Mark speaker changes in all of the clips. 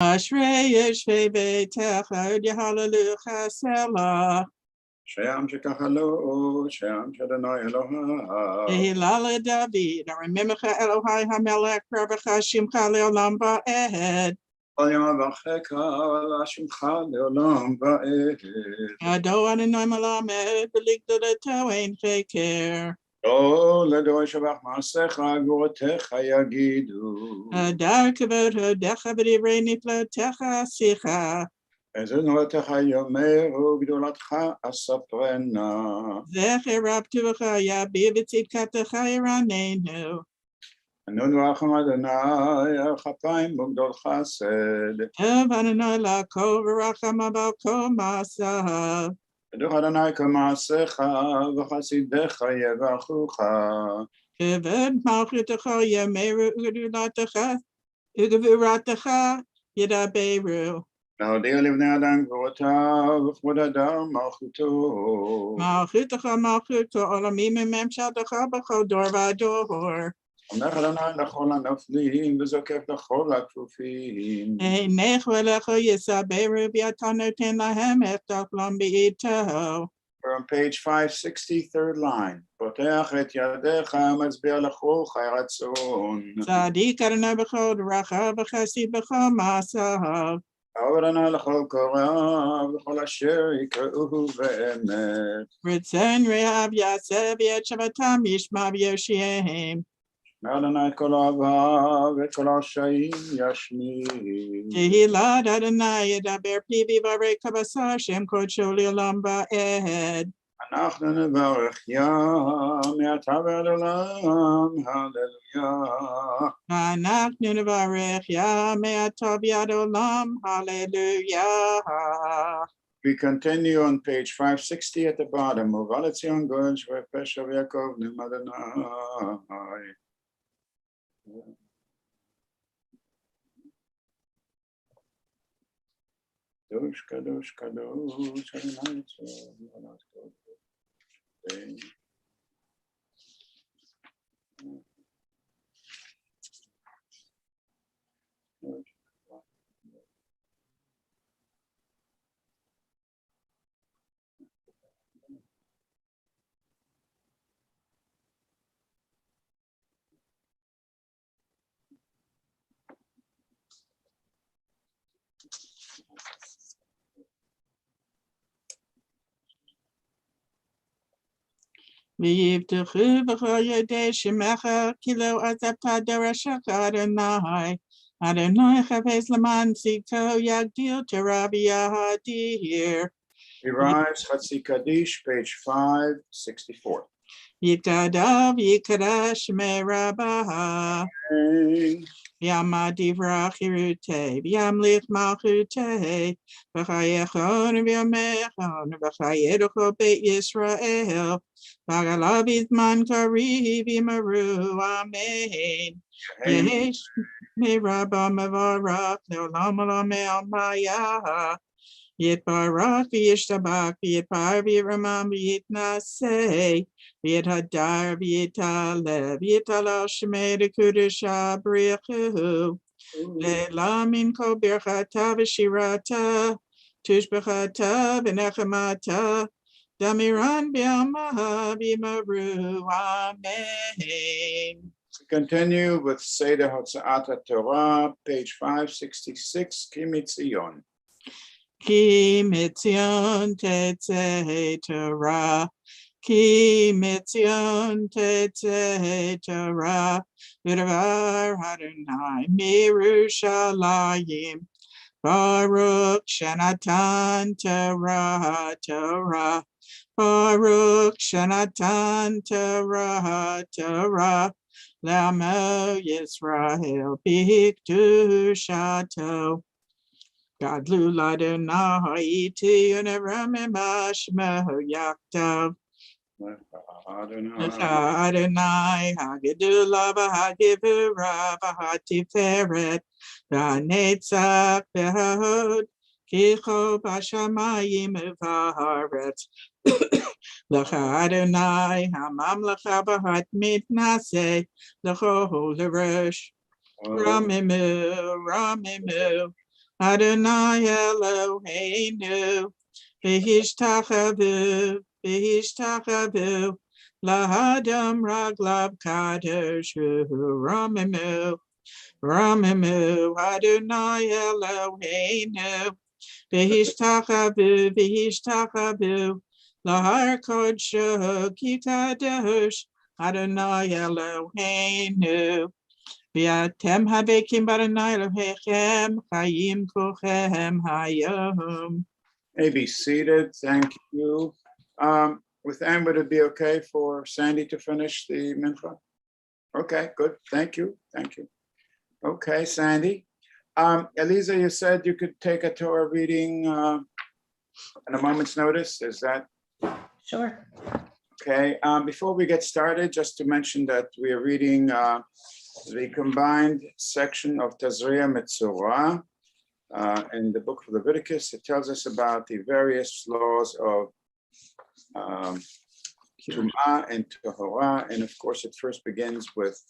Speaker 1: Ashrei Yeshvei Beitecha Hallelujah Selah.
Speaker 2: Shem Shekachalo, Shem Shadonai Elohai.
Speaker 1: Tehillah David, Aremecha Elohai Hamelech, Rabbcha Shimcha Leolam Va'ed. Ado Adonai Malamed, Belikta Toain Feker.
Speaker 2: Oh, Ledoi Shabach Masecha, Gorotecha Yagidu.
Speaker 1: Adar Kavod Hodecha B'divrei Niflotecha Sicha.
Speaker 2: Ezenotecha Yomeru Gdolatcha Asaprena.
Speaker 1: Zecher Rabtucha Yabi V'tzidkatecha Yiranenu.
Speaker 2: Anun Racham Adonai El Chapayim Ugdol Chased.
Speaker 1: Tov Adonai La'kol V'racham Abal Kol Ma'asav.
Speaker 2: Edu Adonai Kamasecha V'chasidecha Yevachucha.
Speaker 1: Kavod Malchutecha Yameru Ugavuratecha Yidaberu.
Speaker 2: Now, dear living Adam, Gorotav, Vodadam, Malchuto.
Speaker 1: Malchutecha Malchuto Olamim Memshatecha B'chol Dor V'Ador.
Speaker 2: Amnech Adonai L'chol HaNoflim, V'zokef L'chol HaKfufim.
Speaker 1: Einech V'lecha Yisaberu V'yatanoten Lahem Echtochlam B'ito.
Speaker 2: We're on page 560, third line. Poteach et yadecha, matzbiah l'chol chai ratzon.
Speaker 1: Tzadik Adonai B'chol D'racha V'chesed B'chol Ma'asav.
Speaker 2: Adonai l'chol korav, l'chol asher yikra'uhu ve'emet.
Speaker 1: Ritzen Rehav Yaseh V'yet Shavatam Yishma V'yoshihem.
Speaker 2: Adonai kol avav, et kol ha'shayim yashmi.
Speaker 1: Tehillah Adonai Yedaber Pivi Varei Kavasar Shem Kodsho Leolam Va'ed.
Speaker 2: אנחנו נברך יה, מעתה ועד עולם, הללויה.
Speaker 1: Anachnu Nevarech Ya Me'atah V'yad Olam. Hallelujah.
Speaker 2: We continue on page 560 at the bottom. Uval Etzion Gosh V'Pesha V'Yakov Nim Adonai. Kadosh, Kadosh, Kadosh, Adonai Tzvaot.
Speaker 1: V'yivtechu b'chol yodei shemecha kilo azapta derashecha Adonai. Adonai chafetz l'man tzidko yagdil Torah v'yahadir.
Speaker 2: We rise, Chatzi Kaddish, page 564.
Speaker 1: Yikadav yikadash merabah. Yama divra chirute, yamlich malchute, v'chayechon v'yamechon, v'chayeducho beit Yisrael, v'agalav izman kariv yimaru, amen. Yehesh merabah mevarach, le'olam olam me'almaya, yitbarach v'yishtabach, v'yitpar v'yiramam v'yitnaseh, V'yithadar v'yitalev, v'yitalal shemei d'kudusha b'richu, le'lam min kol birchata v'shirata, tushbechata v'nechemata, damiran b'yamaha v'yimaru, amen.
Speaker 2: Continue with Seder Hotza'at Torah, page 566, Ki Mitzion.
Speaker 1: Ki mitzion tetzei Torah, Ki mitzion tetzei Torah, v'davar Adonai mirushalayim, Baruch shenatan Torah, Torah, Baruch shenatan Torah, Torah, L'amo Yisrael b'kedushato. Gadlu l'Adonai iti uneramim ashmehu yaktav. Adonai hagidula v'hagivura v'hatiferet v'hanetzach v'hahod kicho b'shamayim v'haaretz. L'cha Adonai hamamlecha v'hatmit naseh l'cho l'rosh. Ramimu, Ramimu, Adonai Eloheinu, v'hishtachavu, lahadam raglav kadosh ramimu, Adonai Eloheinu, v'hishtachavu, lahar kodsho kikadosh, Adonai Eloheinu. V'atem habekim b'Adonai Elohechem, chayim kulchem hayom.
Speaker 2: May be seated. Thank you. With Anne, would it be okay for Sandy to finish the mincha? Okay, good. Thank you. Thank you. Okay, Sandy. Eliza, you said you could take a Torah reading in a moment's notice. Is that?
Speaker 3: Sure.
Speaker 2: Okay. Before we get started, just to mention that we are reading the combined section of Tazria Metzorah in the book of Leviticus. It tells us about the various laws of Tum'ah and Tahorah. And of course, it first begins with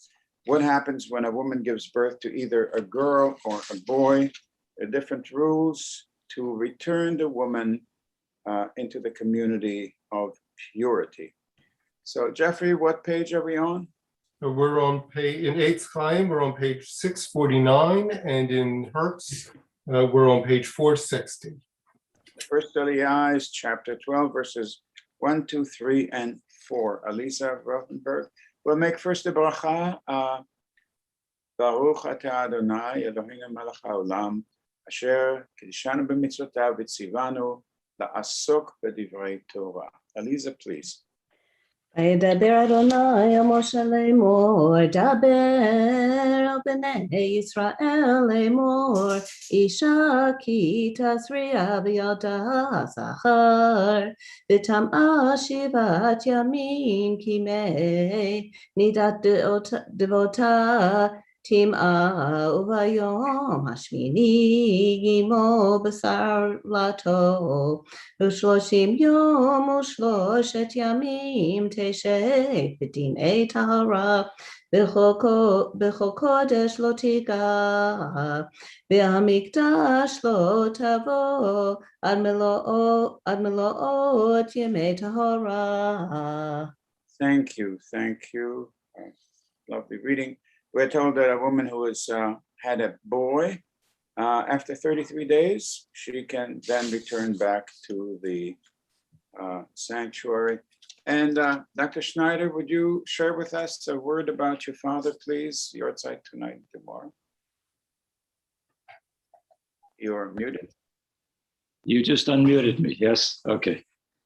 Speaker 2: what happens when a woman gives birth to either a girl or a boy. There are different rules to return the woman into the community of purity. So Jeffrey, what page are we on?
Speaker 4: We're on page, in Eitz Chaim, we're on page 649, and in Hertz, we're on page 460.
Speaker 2: First Aliyah is chapter 12, verses 1, 2, 3, and 4. Elisa Rothenberg. We'll make first the bracha. Baruch atah Adonai Eloheinu melech haolam, asher kiddushanu b'mitzvotav v'tzivanu la'asok b'divrei Torah. Elisa, please.
Speaker 3: וידבר אדוני אל משה לאמור, דבר אל בני ישראל לאמור, אישה כי תזריע וילדה זכר, וטמאה 7 ימים כימי נידת דבותה, טמאה וביום השמיני גימו בשר לטוב, ו30 יום ו3 ימים תשב בדיני טהרה, בכל קודש לא תיגע, והמקדש לא תבוא עד מלאות ימי טהרה.
Speaker 2: Thank you. Lovely reading. We're told that a woman who has had a boy, after 33 days, she can then return back to the sanctuary. And Dr. Schneider, would you share with us a word about your father, please? Your side tonight, tomorrow. You're muted.
Speaker 5: You just unmuted me, yes? Okay.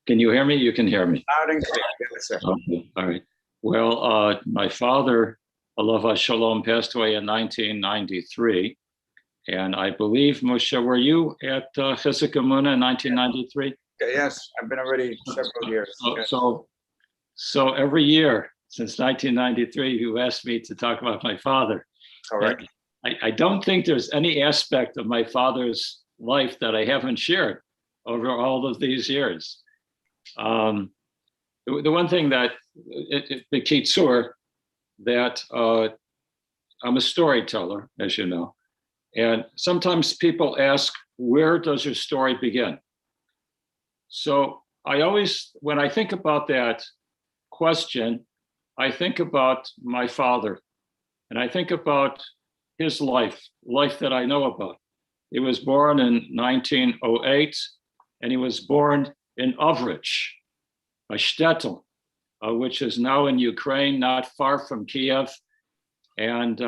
Speaker 5: Can you hear me? You can hear me.
Speaker 2: Loud and clear. Yes, sir.
Speaker 5: Okay. All right. Well, my father, Alav Shalom, passed away in 1993. And I believe, Moshe, were you at Chizuk Amuno in 1993?
Speaker 2: Yes, I've been already several years. Yes.
Speaker 5: So every year since 1993, you asked me to talk about my father.
Speaker 2: Correct.
Speaker 5: I don't think there's any aspect of my father's life that I haven't shared over all of these years. The one thing that, the Kitzur, that I'm a storyteller, as you know. And sometimes people ask, where does your story begin? So I always, when I think about that question, I think about my father, and I think about his life that I know about. He was born in 1908, and he was born in Ovrich, a shtetl, which is now in Ukraine, not far from Kiev. And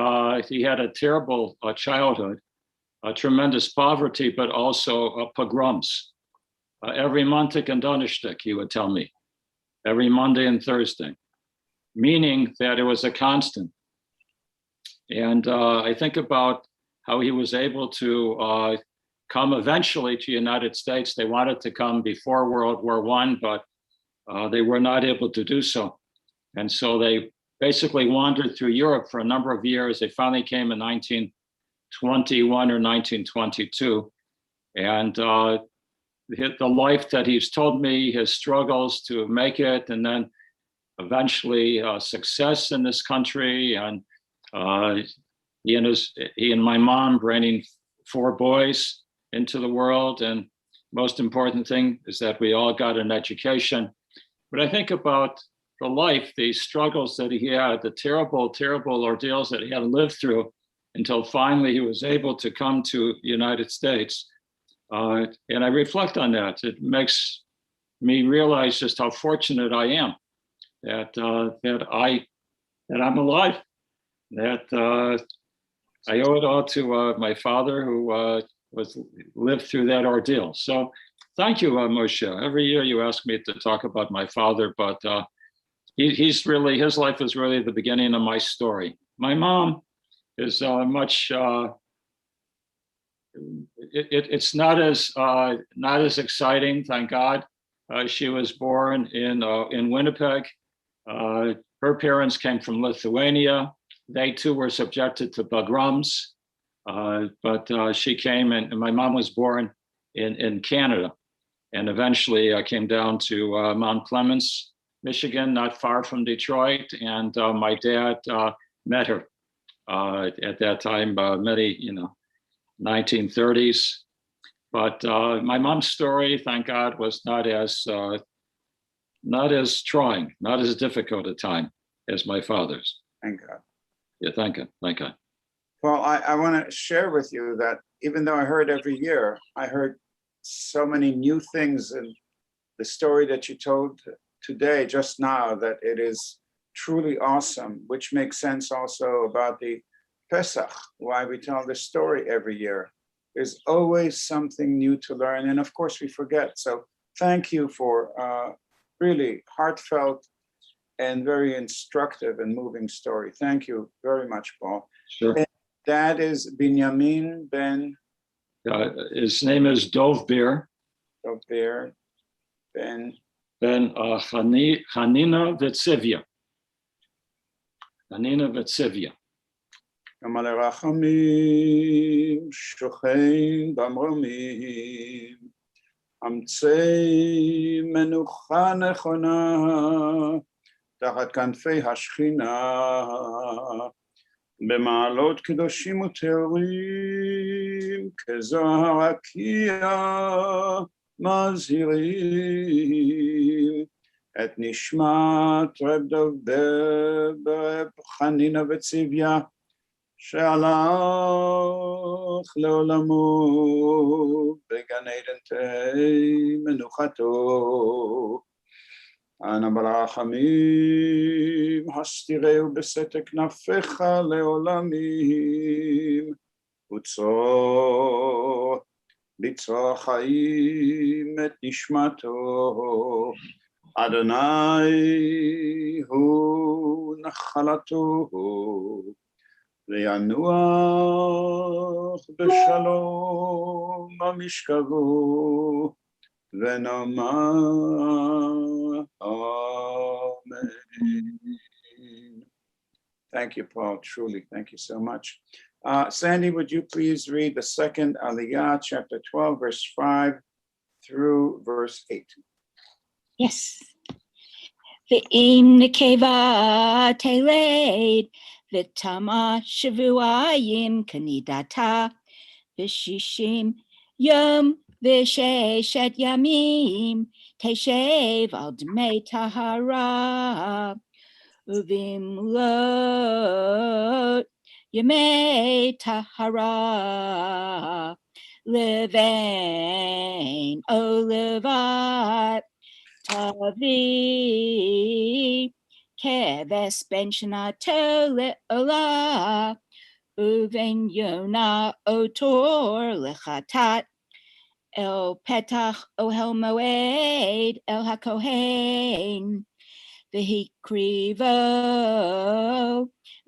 Speaker 5: he had a terrible childhood, tremendous poverty, but also pogroms. Every Montag and Donnerstag, he would tell me, every Monday and Thursday, meaning that it was a constant. And I think about how he was able to come eventually to the United States. They wanted to come before World War I, but they were not able to do so. And so they basically wandered through Europe for a number of years. They finally came in 1921 or 1922. And the life that he's told me, his struggles to make it, and then eventually success in this country. And he and my mom bringing 4 boys, into the world. And most important thing is that we all got an education. But I think about the life, the struggles that he had, the terrible, terrible ordeals that he had to live through until finally he was able to come to the United States. And I reflect on that. It makes me realize just how fortunate I am that I'm alive, that I owe it all to my father who lived through that ordeal. So thank you, Moshe. Every year you ask me to talk about my father, but his life is really the beginning of my story. My mom is much, it's not as exciting, thank God. She was born in Winnipeg. Her parents came from Lithuania. They too were subjected to pogroms, but she came, and my mom was born in Canada, and eventually came down to Mount Clemens, Michigan, not far from Detroit, and my dad met her at that time, many 1930s. But my mom's story, thank God, was not as trying, not as difficult a time as my father's.
Speaker 2: Thank God.
Speaker 5: Yeah, thank God, thank God.
Speaker 2: Well, I want to share with you that even though I heard every year, I heard so many new things in the story that you told today, just now, that it is truly awesome, which makes sense also about the Pesach, why we tell this story every year. There's always something new to learn, and of course we forget. So thank you for really heartfelt and very instructive and moving story. Thank you very much, Paul.
Speaker 5: Sure.
Speaker 2: And that is Binyamin Ben.
Speaker 5: His name is Dov Beer.
Speaker 2: Dov Beer Ben
Speaker 5: Hanina Vetsivia. Hanina Vetsivia.
Speaker 2: כמה לרחמים שוכן במרומים, אמצי מנוחה נכונה תחת כנפי השכינה, במעלות קדושים וטהורים כזוהר רקיע מזהירים את נשמת רב דב ברב חנינה וצביה שהלך לעולמו בגן עדן תהי מנוחתו. אנא ברחמים הסתירהו בסתר כנפיך לעולמים, וצור בצרור חיים את נשמתו. אדוני הוא נחלתו, וינוח בשלום במשכבו, ונאמר Amen. Thank you, Paul. Truly, thank you so much. Sandy, would you please read the second Aliyah, chapter 12, verse 5 through verse 8?
Speaker 6: Yes. Ve'im nekeva teled v'tama shavuayim kanidata v'shishim yom v'sheshet yamim teshev al dmei tahara uvimlot yemei tahara levain olevat Tavi keves ben shanato le'olah uven yona otor lechatat el petach ohel moed el hakohen v'hikrivo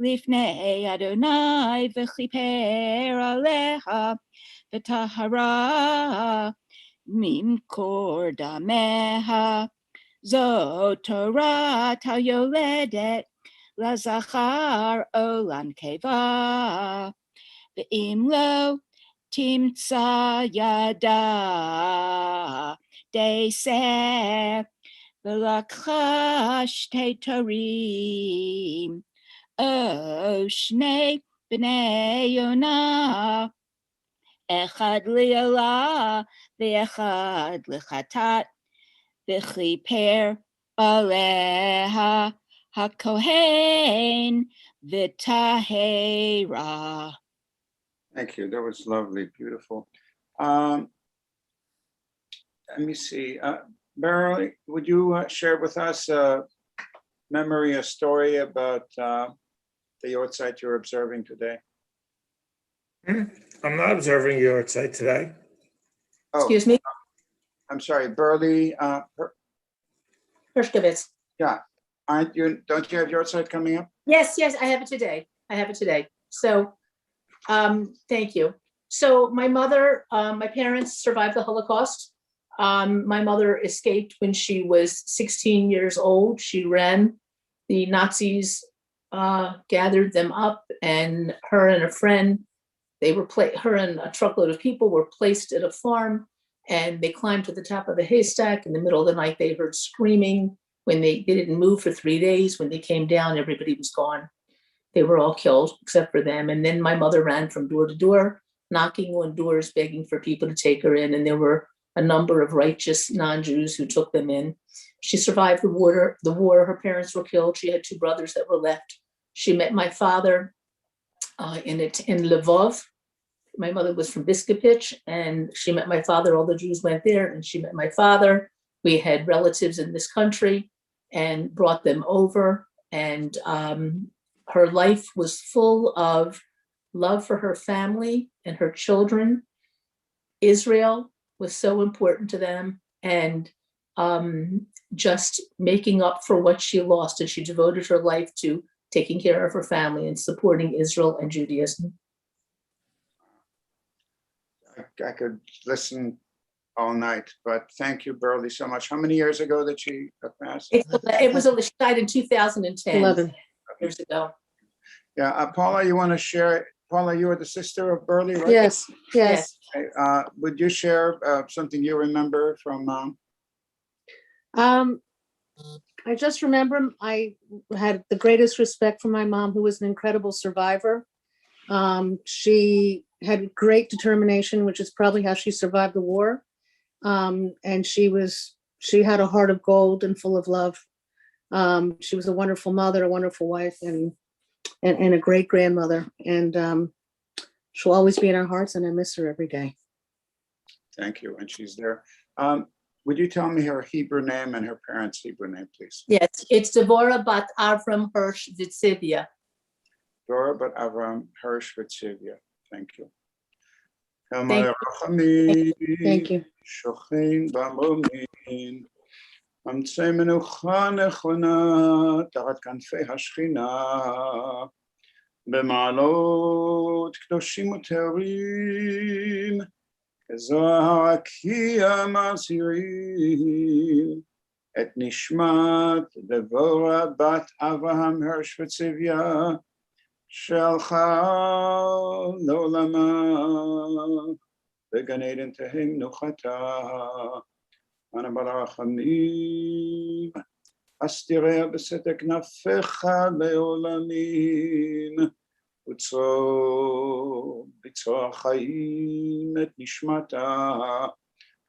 Speaker 6: lifnei Adonai v'chiper aleha v'tahara Mimkor dameha zo Torah yoledet lazachar olam keva ve'im lo timtza yada deiseh v'lakcha shtei torim o shnei b'nei Yonah אחד לעילה ואחד לחטאת, וכיפר עליה הכהן וטהרה.
Speaker 2: Thank you. That was lovely, beautiful. Let me see. Beryl, would you share with us a memory, a story about the Yortzeit you're observing today?
Speaker 7: I'm not observing Yortzeit today.
Speaker 2: Oh,
Speaker 3: Excuse me,
Speaker 2: I'm sorry, Burley.
Speaker 3: Hershkovitz.
Speaker 2: Yeah, don't you have Yortzeit coming up?
Speaker 8: Yes, I have it today. So, thank you. So my mother, my parents survived the Holocaust. My mother escaped when she was 16 years old. She ran. The Nazis gathered them up, and her and a friend, her and a truckload of people were placed at a farm, and they climbed to the top of the haystack. In the middle of the night, they heard screaming. When they didn't move for 3 days, when they came down, everybody was gone. They were all killed except for them. And then my mother ran from door to door, knocking on doors, begging for people to take her in. And there were a number of righteous non-Jews who took them in. She survived the war. Her parents were killed. She had 2 brothers that were left. She met my father in Lvov. My mother was from Biskupich, and she met my father. All the Jews went there, and she met my father. We had relatives in this country and brought them over. And her life was full of love for her family and her children. Israel was so important to them, and just making up for what she lost. And she devoted her life to taking care of her family and supporting Israel and Judaism.
Speaker 2: I could listen all night, but thank you, Burley, so much. How many years ago did she pass?
Speaker 8: She died in 2010,
Speaker 3: 11.
Speaker 8: years ago.
Speaker 2: Yeah, Paula, you want to share? Paula, you are the sister of Burley, right?
Speaker 3: Yes.
Speaker 2: Okay, would you share something you remember from Mom?
Speaker 9: I just remember I had the greatest respect for my mom, who was an incredible survivor. She had great determination, which is probably how she survived the war. And she had a heart of gold and full of love. She was a wonderful mother, a wonderful wife, and a great grandmother. And she'll always be in our hearts, and I miss her every day.
Speaker 2: Thank you, and she's there. Would you tell me her Hebrew name and her parents' Hebrew name, please?
Speaker 8: Yes, it's Devorah Bat Avram Hirsch Vitzivia.
Speaker 2: Dora Bat Avram Hirsch Vitzivia. Thank you.
Speaker 9: Thank you.
Speaker 2: שוכן במרומים, אמצעי מנוחה נכונה, תחת כנפי השכינה, במעלות קדושים וטהורים, כזוהר הרקיע מזהירים, את נשמת דבורה בת אברהם הרש וצביה, שהלכה לעולמה. בגן עדן תהא מנוחתה, אנא ברחמים, אסתיריה בסתר כנפיך לעולמים, וצרור בצרור החיים את נשמתה,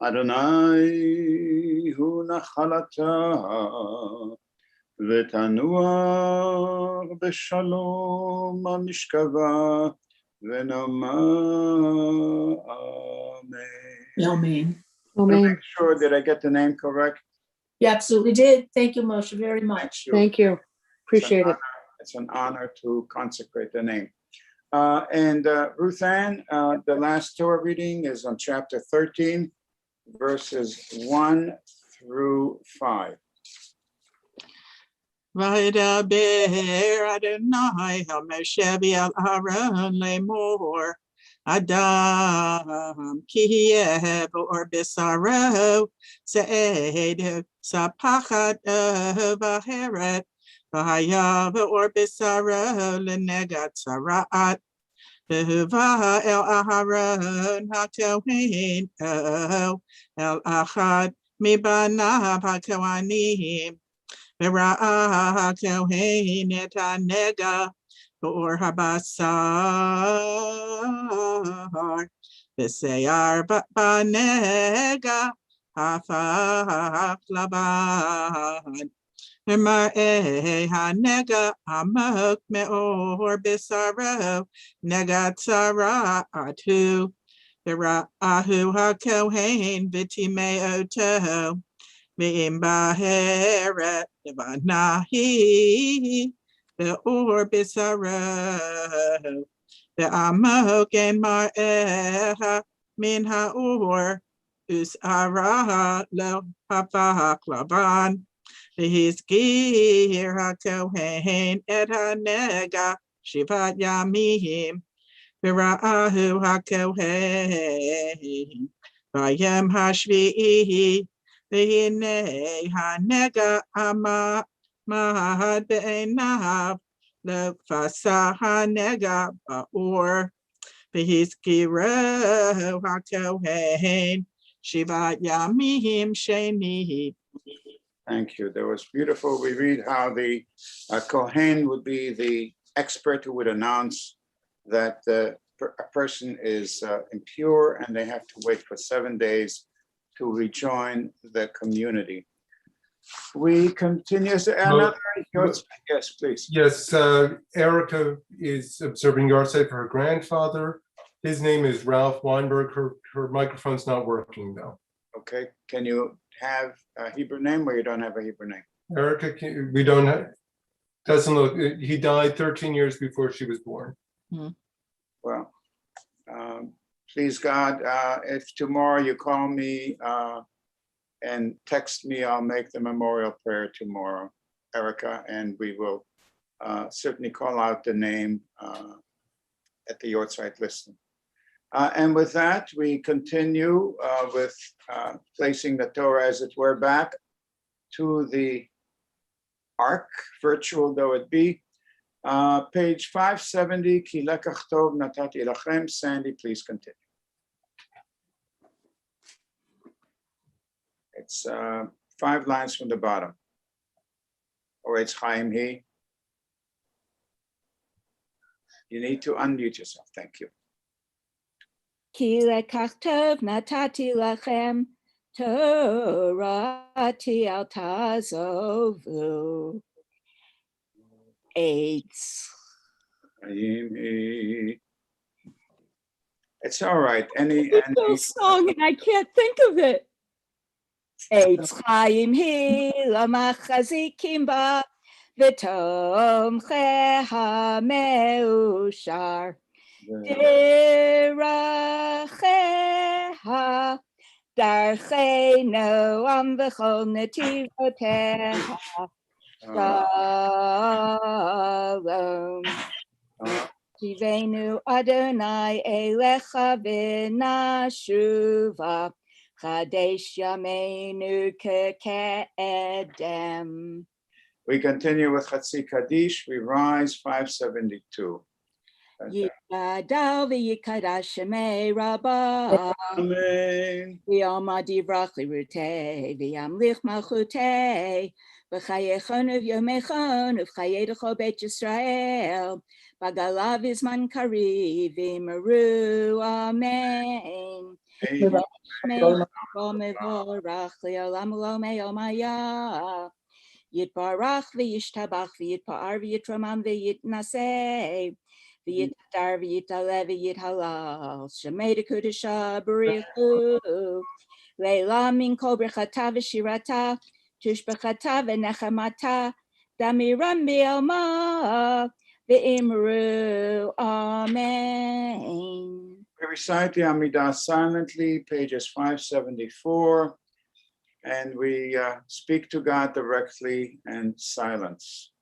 Speaker 2: אדוני הוא נחלתה, ותנוח בשלום על משכבה, ונאמר
Speaker 8: Amen.
Speaker 9: Amen.
Speaker 2: Make sure, did I get the name correct?
Speaker 8: You absolutely did. Thank you, Moshe, very much.
Speaker 9: Thank you. Appreciate it.
Speaker 2: It's an honor to consecrate the name. And Ruth Ann, the last Torah reading is on chapter 13, verses 1 through 5.
Speaker 1: וידבר אדוני אל משה ואל אהרון לאמור, אדם כי יהיה באור בשרו, צעד ספחת בהרת, והיה באור בשרו לנגד צרעת, והובא אל אהרון הכהן אל אחד מבניו הכהנים, וראה הכהן את הנגע באור הבשר, B'seyar b'nega hafach laban. Ma'e hanega amok meor b'saro nega tzara atu. Ahu hakohen v'timeoto ve'im baheret v'nahi ve'or b'saro ve'amok en ma'eha min ha'or us'ara lo hafach laban ve'hizkir hakohen et hanega shivat yamim V'ra'ahu hakohen v'yem hashvi'i v'hinei hanega amad be'enav le'fasa hanega ba'or v'hizkirehu hakohen shivat yamim sheni.
Speaker 2: Thank you. That was beautiful. We read how the Kohen would be the expert who would announce that a person is impure and they have to wait for 7 days to rejoin the community. We continue. Yes, please.
Speaker 4: Yes, Erica is observing yahrzeit for her grandfather. His name is Ralph Weinberg. Her microphone's not working though.
Speaker 2: Okay, can you have a Hebrew name or you don't have a Hebrew name?
Speaker 4: Erica, we don't have, doesn't look, he died 13 years before she was born.
Speaker 2: Well, please God, if tomorrow you call me and text me, I'll make the memorial prayer tomorrow, Erica, and we will certainly call out the name at the yahrzeit listen. And with that, we continue with placing the Torah, as it were, back to the ark, virtual though it be. Page 570, Ki lekach tov natati lachem. Sandy, please continue. It's 5 lines from the bottom. Or it's Chaim He. You need to unmute yourself. Thank you.
Speaker 6: Ki lekach tov natati lachem, Torati al tazovu. Eitz.
Speaker 2: Chaim He. It's all right. Any
Speaker 6: song and I can't think of it. Eitz Chaim He lamachazikim ba v'tomcheha meushar deracheha darcheno am v'chol netivoteha shalom. Tivenu Adonai elecha v'nashuva chadesh yameinu ke'edem.
Speaker 2: We continue with Chatzi Kaddish. We rise 572.
Speaker 6: Yikadal v'yikadash shemei rabba.
Speaker 2: Amen.
Speaker 6: V'yama divrach lirutei v'yamlich malchutei v'chayechon v'yomechon v'chayedecho bet Yisrael v'galav izman kari v'meru amen. Mevorach li'olam lo me'omaya yitbarach v'yishtabach v'yitpa'ar v'yitramam v'yitnaseh v'yitar v'yitaleh v'yithalal shemei dekudesha b'richu leila min kol brechata v'shirata tushbechata v'nechamata damiram bi'alma v'imru amen.
Speaker 2: We recite the Amidah silently, pages 574, and we speak to God directly in silence.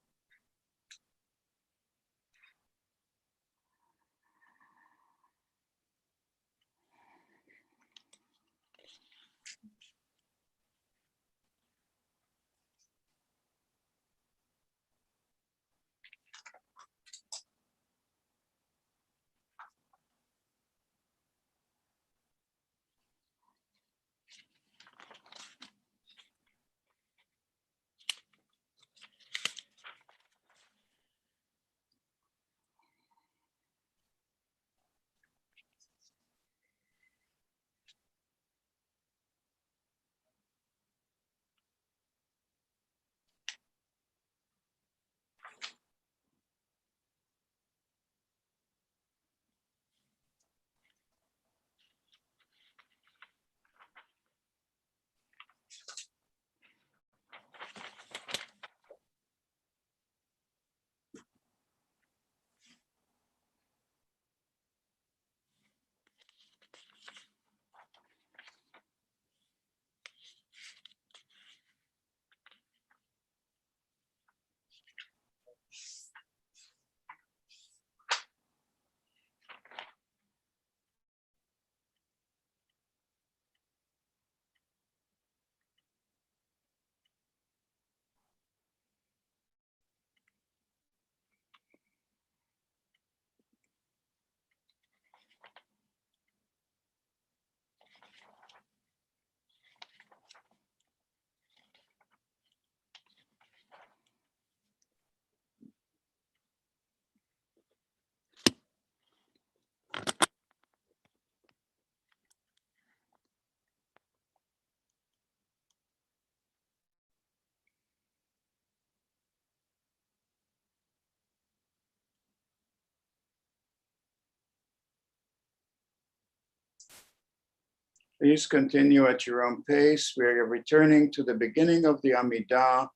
Speaker 2: Please continue at your own pace. We are returning to the beginning of the Amidah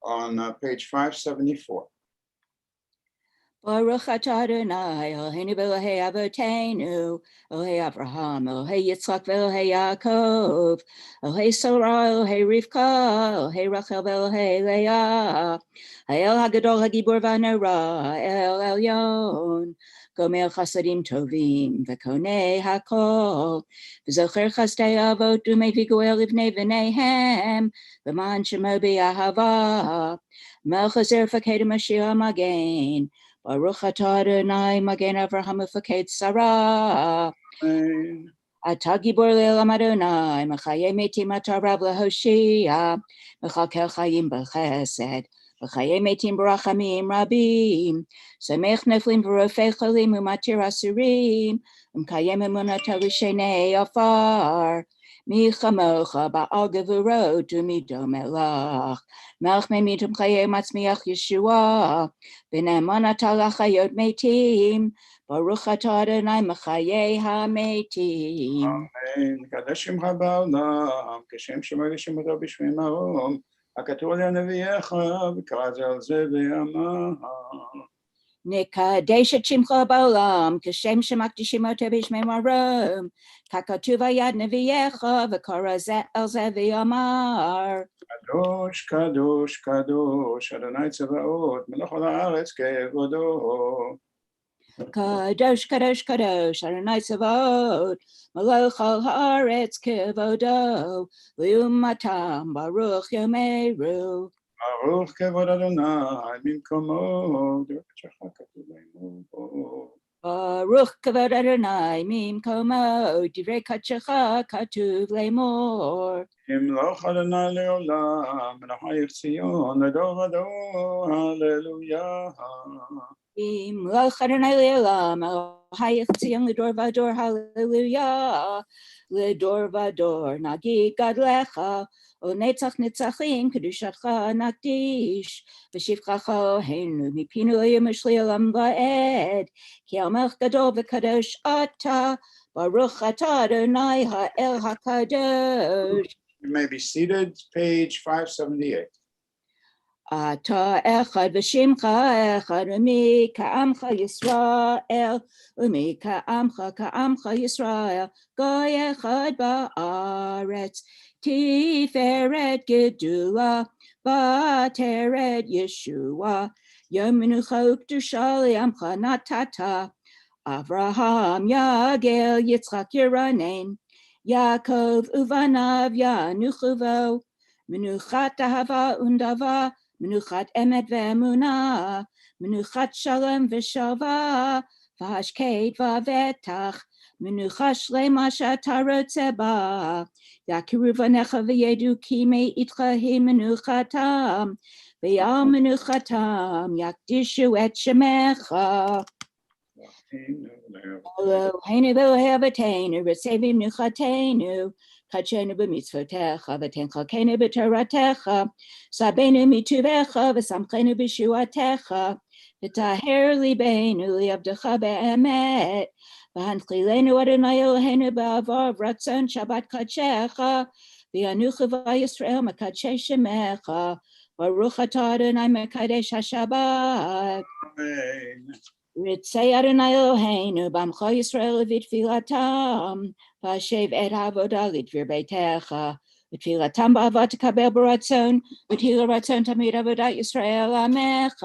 Speaker 2: on page 574.
Speaker 6: Baruch atah Adonai, Eloheinu v'Elokei Avoteinu, Elokei Avraham, Elokei Yitzchak v'Elokei Yaakov, Elokei Sarah, Elokei Rivka, Elokei Rachel v'Elokei Leah, Ha'el Hagadol Hagibor v'Hanora, El Elyon, Gomer Chasadim Tovim, V'Konei Hakol, V'Zocher Chasdei Avot U'Mevii Goel Livnei V'neihem, V'man Shemo B'Ahava, Melchazer Faked Mashiach Magen, Baruch atah Adonai Magen Avraham Ufaked Sarah.
Speaker 2: Amen.
Speaker 6: Atah Gibor Le'olam Adonai, Mechayei Metim atah Rav Lehoshia, Mechakel Chayim B'Chesed, Mechayei Metim B'Rachamim Rabim, Samech Neflim V'Rofei Cholim U'Matir Asurim, M'Kayem Emunata L'Shenei Afar. Mi chamocha ba'al gevurot u'mido melach. Melch me'mitum chayei matzmiach Yeshua. V'ne'eman atah lachayot metim. Baruch atah Adonai mechayei hametim.
Speaker 2: Amen. קדש שמך בעולם, כשם שמך ושמותו בשמי מרום, הכתוב על נביאך, וקרא זה על זה ואמר.
Speaker 6: נקדש את שמך בעולם, כשם שמקדישים אותו בשמי מרום, ככתוב על יד נביאך, וקרא זה על זה ואמר.
Speaker 2: קדוש, קדוש, קדוש, אדוני צבאות, מלך על הארץ כבודו.
Speaker 6: קדוש, קדוש, קדוש, אדוני צבאות, מלך על הארץ כבודו, לעומתם ברוך יאמרו.
Speaker 2: ברוך כבוד אדוני ממקומו, דברי קודשך כתוב לאמור.
Speaker 6: ברוך כבוד אדוני ממקומו, דברי קודשך כתוב לאמור.
Speaker 2: ימלוך אדוני לעולם, מלכי ציון לדור ודור, הללויה.
Speaker 6: ימלוך אדוני לעולם, מלכי ציון לדור ודור, הללויה. לדור ודור נגיד גדלך, ולנצח נצחים קדושתך נקדיש, ושבחך אלוהינו מפינו ימש לעולם ועד, כי המלך גדול וקדוש אתה, ברוך אתה אדוני האל הקדוש.
Speaker 2: You may be seated, page 578.
Speaker 6: אתה אחד ושמך אחד, ומי כעמך ישראל, ומי כעמך ישראל, גוי אחד בארץ, תפארת גדולה, בתרת ישועה, יום מנוחה וקדושה לעמך נתת, אברהם יגל יצחק ירנן, יעקב ובניו ינוחו בו, מנוחת אהבה ונדבה, מנוחת אמת ואמונה, מנוחת שלום ושלווה, והשקט והבטח, מנוחה שלמה שאתה רוצה בה, יכירו בניך וידעו כי מאיתך היא מנוחתם, ועל מנוחתם יקדישו את שמך. אלוהינו ואלוהי אבותינו, רצה במנוחתנו, קדשנו במצוותיך, ותן חלקנו בתורתך, סבנו מטובך, ושמחנו בישועתך, וטהר ליבנו לעבדך באמת, והנחילנו אדוני אלוהינו בעבור רצון שבת קדשך, וינוחו בישראל מקדשי שמך, ברוך אתה אדוני מקדש השבת.
Speaker 2: אמן.
Speaker 6: רצה אדוני אלוהינו בעמך ישראל ובתפילתם, והשב את העבודה לדביר ביתך, ותפילתם באהבה תקבל ברצון, ותהי לרצון תמיד עבודת ישראל עמך,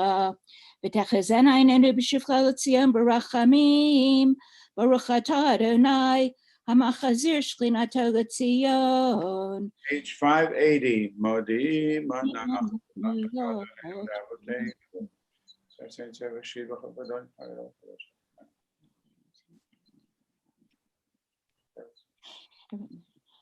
Speaker 6: ותחזינה עינינו בשובך לציון ברחמים, ברוך אתה אדוני המחזיר שכינתו לציון.
Speaker 2: Page 580, מודיעים אנחנו לאבותינו.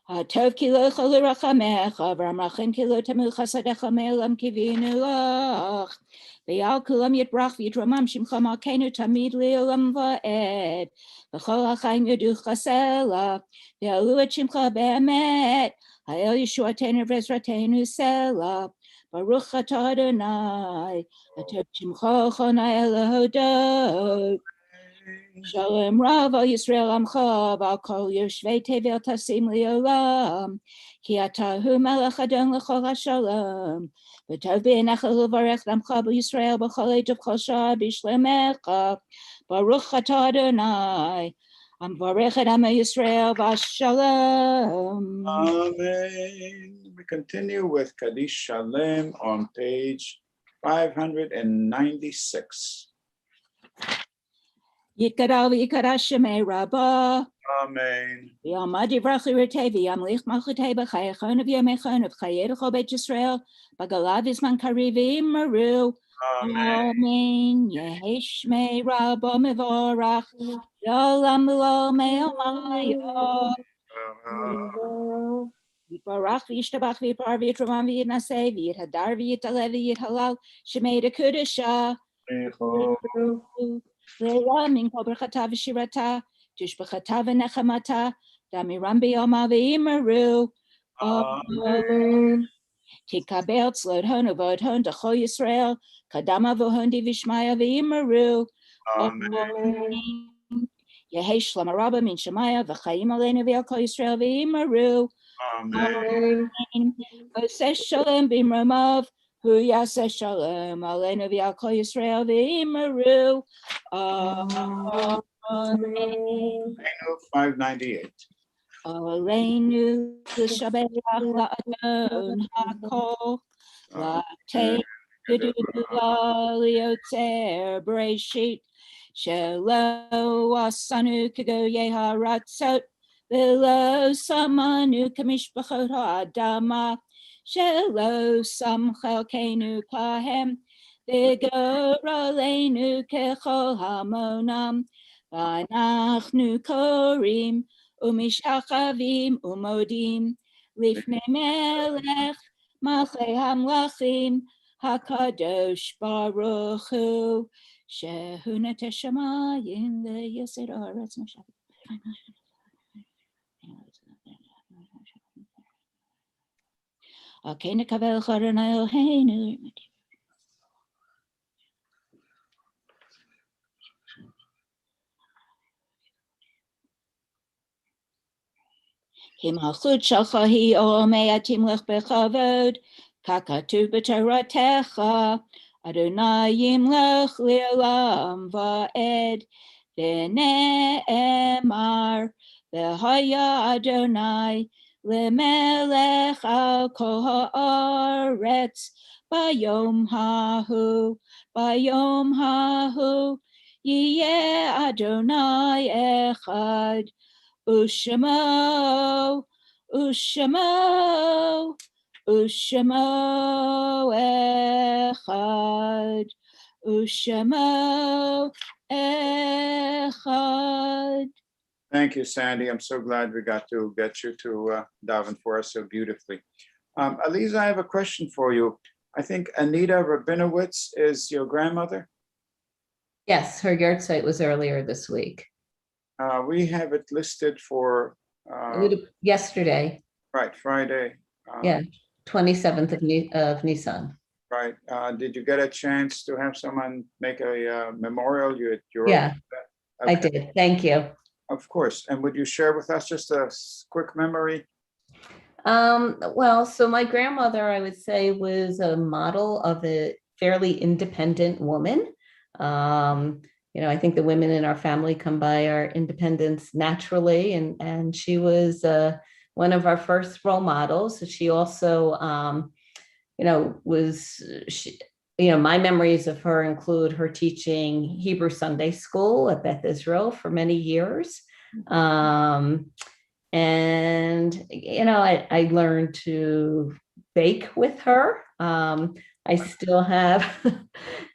Speaker 6: הטוב כי לא יכול לרחמך, והרחם כי לא תמול חסדך מעולם קיווינו לך. ועל כולם יתברך ויתרומם שמך מלכנו תמיד לעולם ועד. וכל החיים יודוך סלע, ויעלו את שמך באמת, האל ישועתנו ועזרתנו סלע. ברוך אתה אדוני, הטוב שמך חונה אל ההודות. Shalom Rav al Yisrael Amcha v'al kol yoshvei tevel tasim li'olam ki atahu melech adon l'chol hashalom v'tov b'einach l'varech l'amcha b'Yisrael b'chol eit v'chol shah b'shlemecha baruch atah Adonai amvarech et am Yisrael v'shalom.
Speaker 2: Amen. We continue with Kaddish Shalem on page 596.
Speaker 6: Yikadal v'yikadash shemei Rabbah
Speaker 2: Amen.
Speaker 6: v'yamad yivrach l'ritei v'yamlich malchutei b'chayachon v'yamechon v'chayedach Bet Yisrael b'galav izman kariv v'immaru.
Speaker 2: Amen.
Speaker 6: Amen. Yehi shmei Rabbah mevorach Yolam lo me'omayo. Yiparach v'yishtabach v'yipar v'yitramam v'yitnaseh v'yithadar v'yitalev v'yithalal shemei dekudesha. Le'ra min kol berchata v'shirata tishbachata v'nechamata damiram b'yoma v'imaru.
Speaker 2: Amen.
Speaker 6: Tikabel tzlod hon uvod hon d'chol Yisrael kadama v'hon divishmaya v'imaru.
Speaker 2: Amen.
Speaker 6: Yehi shlama rabba min shemaya v'chayim aleinu v'yal kol Yisrael v'imaru.
Speaker 2: Amen.
Speaker 6: Oseh shalom b'imromav hu yaseh shalom aleinu v'yal kol Yisrael v'imaru. Amen.
Speaker 2: 598.
Speaker 6: Aleinu l'shabach la'adon hakol la'tei gedula liotzer breshit shelo asanu kagoye haratzot v'lo samanu kamishpachot ha'adama shelo sam chelkenu kahem v'goraleinu kechol hamonam v'anachnu korim umishachavim umodim lifnei melech malchei hamlachim hakadosh baruch hu shehu notei shamayim v'yosed haaretz noshav. Okay, nekavel Adonai Eloheinu. Ki malchut shalcha hi omei atimlech bechavod, kakatuv b'toratecha, Adonai yimlech li'olam va'ed, v'ne'emar, v'haya Adonai, lemelech al kol ha'aretz, bayom hahu, yiyeh Adonai echad, Ushamo, Ushamo, Ushamo echad, Ushamo echad.
Speaker 2: Thank you, Sandy. I'm so glad we got to get you to daven for us so beautifully. Aliza, I have a question for you. I think Anita Rabinowitz is your grandmother.
Speaker 3: Yes, her yard site was earlier this week.
Speaker 2: We have it listed for
Speaker 3: Yesterday,
Speaker 2: right, Friday.
Speaker 3: yeah, 27th of Nisan.
Speaker 2: Right. Did you get a chance to have someone make a memorial?
Speaker 3: Yeah,
Speaker 2: okay.
Speaker 3: I did. Thank you.
Speaker 2: Of course. And would you share with us just a quick memory?
Speaker 3: Well, so my grandmother, I would say, was a model of a fairly independent woman. I think the women in our family come by our independence naturally, and she was one of our first role models. So she also, my memories of her include her teaching Hebrew Sunday school at Beth Israel for many years. I learned to bake with her. I still have,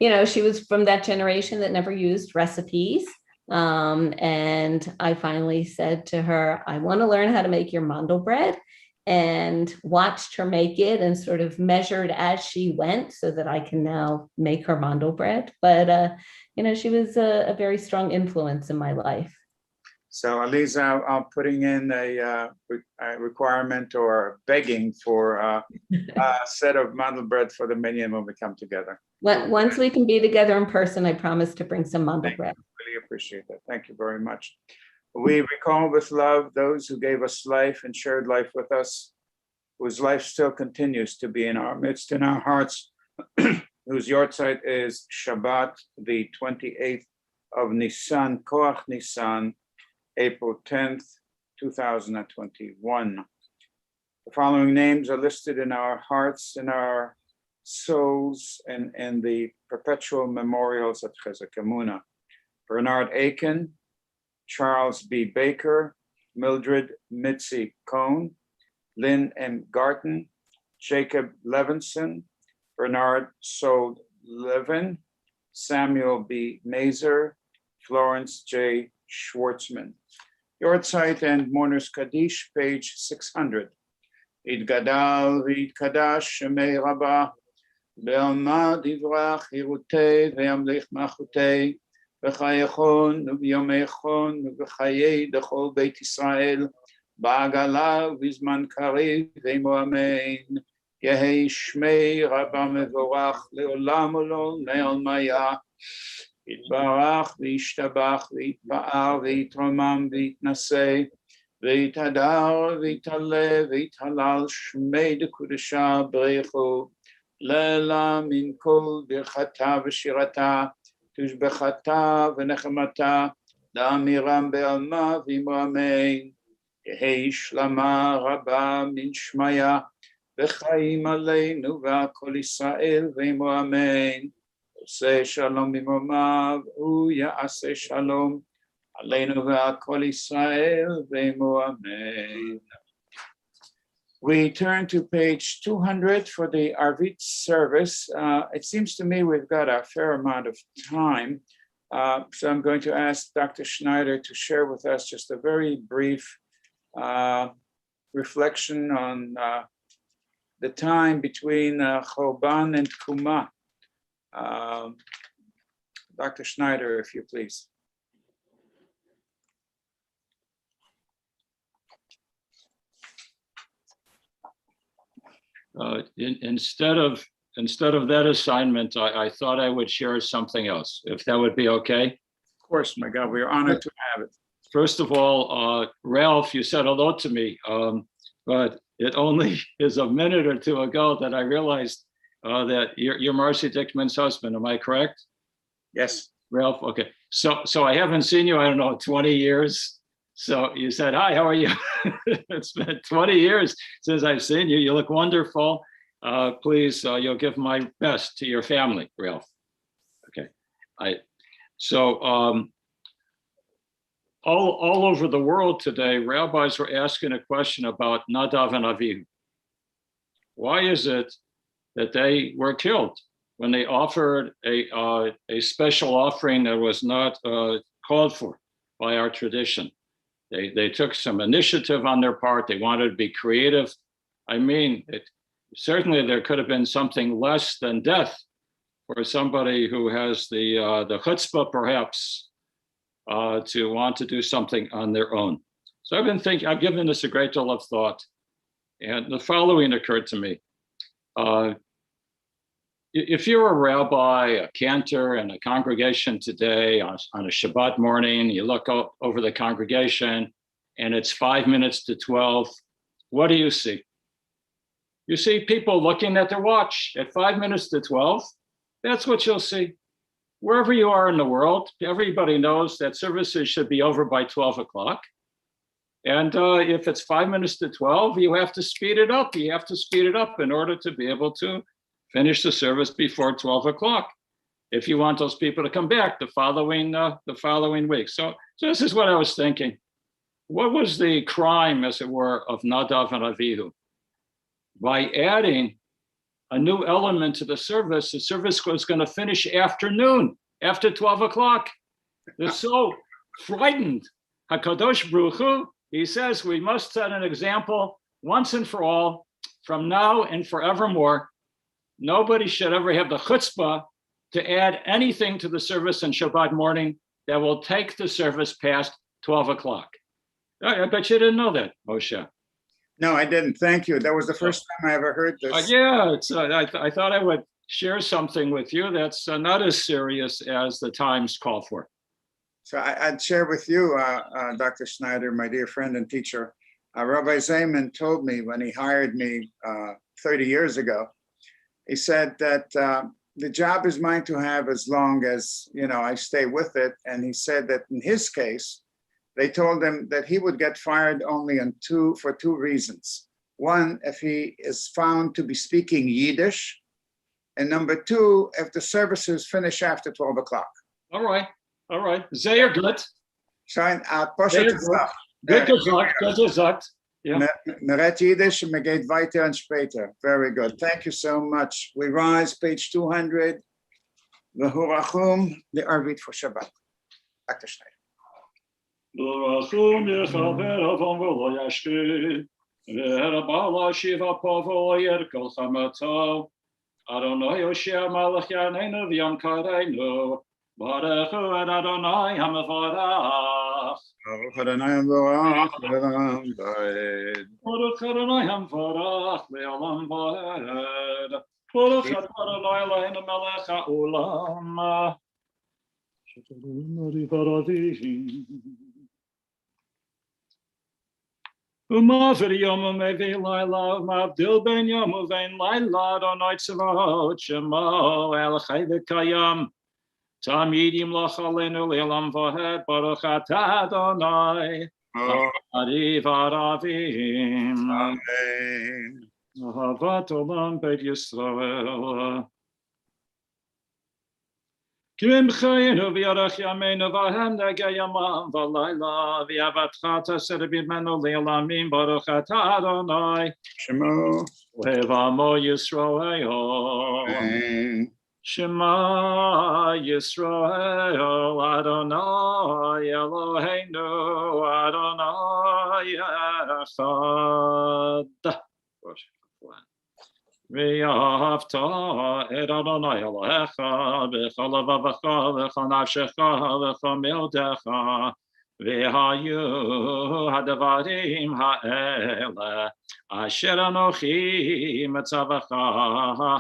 Speaker 3: she was from that generation that never used recipes. And I finally said to her, I want to learn how to make your mandel bread, and watched her make it and sort of measured as she went so that I can now make her mandel bread. But, she was a very strong influence in my life.
Speaker 2: So Aliza, I'm putting in a requirement or begging for a set of mandel bread for the minyan when we come together.
Speaker 3: Once we can be together in person, I promise to bring some mamba bread.
Speaker 2: Really appreciate that. Thank you very much. We recall with love those who gave us life and shared life with us, whose life still continues to be in our midst, in our hearts, whose yahrzeit is Shabbat, the 28th of Nisan, Koach Nisan, April 10th, 2021. The following names are listed in our hearts, in our souls, and the perpetual memorials at Chizuk Amuno. Bernard Aiken, Charles B. Baker, Mildred Mitzi Cohn, Lynn M. Garten, Jacob Levinson, Bernard Sold Levin, Samuel B. Mazer, Florence J. Schwartzman. Yahrzeit and Mourners Kaddish, page 600. Yitgadal v'yitkadash shemei Rabbah, be'alma divrach hirutei ve'yamlich machutei, v'chayechon v'yomechon v'chayei dechol Beit Yisrael, ba'agala v'zman kariv ve'imo amen. Yehi shmei Rabbah mevorach le'olam olol le'olmaya. יתברך וישתבח ויתפאר ויתרומם ויתנשא ויתהדר ויתעלה ויתהלל שמי דקודשה בריחו לילה מן כל ברכתה ושירתה תושבחתה ונחמתה לאמירם בעלמה ועמו אמן. יהי שלמה רבה מן שמיה וחיים עלינו ועל כל ישראל ועמו אמן. עושה שלום במרומיו, הוא יעשה שלום עלינו ועל כל ישראל ועמו אמן. We turn to page 200 for the Arvit service. It seems to me we've got a fair amount of time, so I'm going to ask Dr. Schneider to share with us just a very brief reflection on the time between Choban and Tkuma. Dr. Schneider, if you please.
Speaker 5: Instead of that assignment, I thought I would share something else, if that would be okay.
Speaker 2: Of course, my God, we are honored to have it.
Speaker 5: First of all, Ralph, you said hello to me, but it only is a minute or two ago that I realized that you're Marcy Dickman's husband. Am I correct?
Speaker 2: Yes.
Speaker 5: Ralph, okay. So I haven't seen you, I don't know, 20 years. So you said, hi, how are you? It's been 20 years since I've seen you. You look wonderful. Please, you'll give my best to your family, Ralph. Okay. All over the world today, rabbis were asking a question about Nadav and Avihu. Why is it that they were killed when they offered a special offering that was not called for by our tradition? They took some initiative on their part. They wanted to be creative. I mean, certainly there could have been something less than death for somebody who has the chutzpah, perhaps, to want to do something on their own. So I've been thinking, I've given this a great deal of thought, and the following occurred to me. If you're a rabbi, a cantor in a congregation today on a Shabbat morning, you look over the congregation and it's 5 minutes to 12, what do you see? You see people looking at their watch at 5 minutes to 12. That's what you'll see. Wherever you are in the world, everybody knows that services should be over by 12 o'clock. And if it's 5 minutes to 12, you have to speed it up. You have to speed it up in order to be able to finish the service before 12 o'clock, if you want those people to come back the following week. So this is what I was thinking. What was the crime, as it were, of Nadav and Avihu? By adding a new element to the service was going to finish afternoon, after 12 o'clock. They're so frightened. HaKadosh Baruch Hu, he says, we must set an example once and for all, from now and forevermore. Nobody should ever have the chutzpah to add anything to the service on Shabbat morning that will take the service past 12 o'clock. I bet you didn't know that, Moshe.
Speaker 2: No, I didn't. Thank you. That was the first time I ever heard this.
Speaker 5: Yeah, I thought I would share something with you that's not as serious as the times call for.
Speaker 2: So I'd share with you, Dr. Schneider, my dear friend and teacher. Rabbi Zayman told me when he hired me 30 years ago, he said that the job is mine to have as long as, I stay with it. And he said that in his case, they told him that he would get fired only for two reasons. One, if he is found to be speaking Yiddish. And number two, if the services finish after 12 o'clock.
Speaker 5: All right. Sehr good.
Speaker 2: Schein,
Speaker 5: Good gesagt. Yeah.
Speaker 2: Meret Yiddish, me geht weiter und später. Very good. Thank you so much. We rise, page 200. V'hurachum, the Arvit for Shabbat. Dr. Schneider.
Speaker 5: V'hurachum yechaver avon v'lo yashki, v'herabala shiva po v'lo yerkol chamato, Adonai Yoshia malach yaneinu v'yam kareinu, Barechu et Adonai hamavarach.
Speaker 2: Baruch Adonai Hamvarach le'olam va'ed.
Speaker 5: Baruch Adonai Hamvarach le'olam va'ed. Baruch Adonai Eloheinu melech ha'olam. She'tadonai varavim. U'mavir yomu mevi laila, u'mavdil ben yomu vein laila, Adonai tzavahot shemo el chai v'kayam. Tamidim lachalenu le'olam va'ed, Baruch atah Adonai, Ari varavim.
Speaker 2: Amen.
Speaker 5: Ahavat olam beit Yisrael. Kim chayinu v'yarach yameinu v'hem negei yamam v'layla v'yavatcha taser b'menu le'olamim, Baruch atah Adonai,
Speaker 2: Shemo.
Speaker 5: Ohevamo Yisrael.
Speaker 2: Amen.
Speaker 5: Shema Yisrael, Adonai Eloheinu, Adonai Echad. V'yahavta et Adonai Elohecha, v'chol levavecha, v'chol nafshecha, v'chol mildecha, v'hayu hadavarim ha'ele, asher anochi metzavacha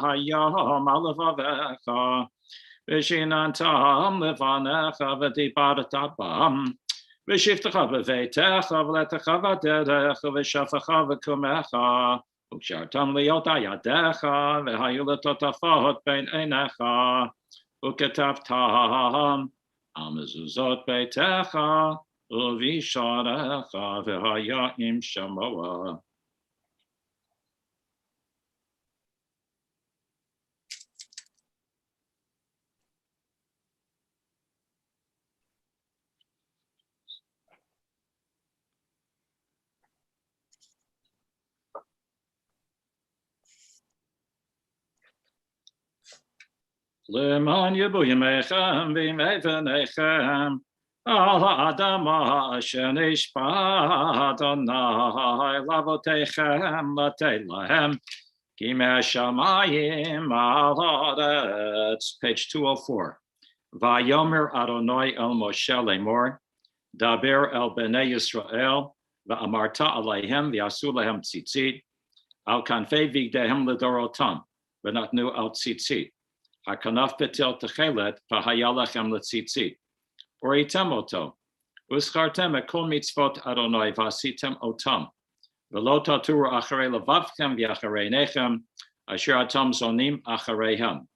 Speaker 5: hayom al levavecha, v'shinantam levanecha v'dibarta bam, v'shiftecha b'veitecha v'letecha v'derech v'shafecha v'kumecha, u'kshartam liot ayadecha v'hayu letotafot bein einecha, u'ketavtam al mezuzot beitecha u'visharecha v'haya im shamoa. Leman yebu yemechem v'imevnechem al ha'adama asher nishpa Adonai lavotechem latei lahem ki me'ashamayim al haaretz. Page 204. Vayomer Adonai el Moshe lemor, daber el bnei Yisrael va'amarta aleihem v'yasu lehem tzitzit al kanfei vigdehem ledorotam v'natnu al tzitzit. Hakanaf betel techelet v'hayalachem letzitzit. Oritem oto. Uschartem et kol mitzvot Adonai v'asitem otam. V'lo taturu acharei levavchem v'acharei nechem asher atam zonim achareihem.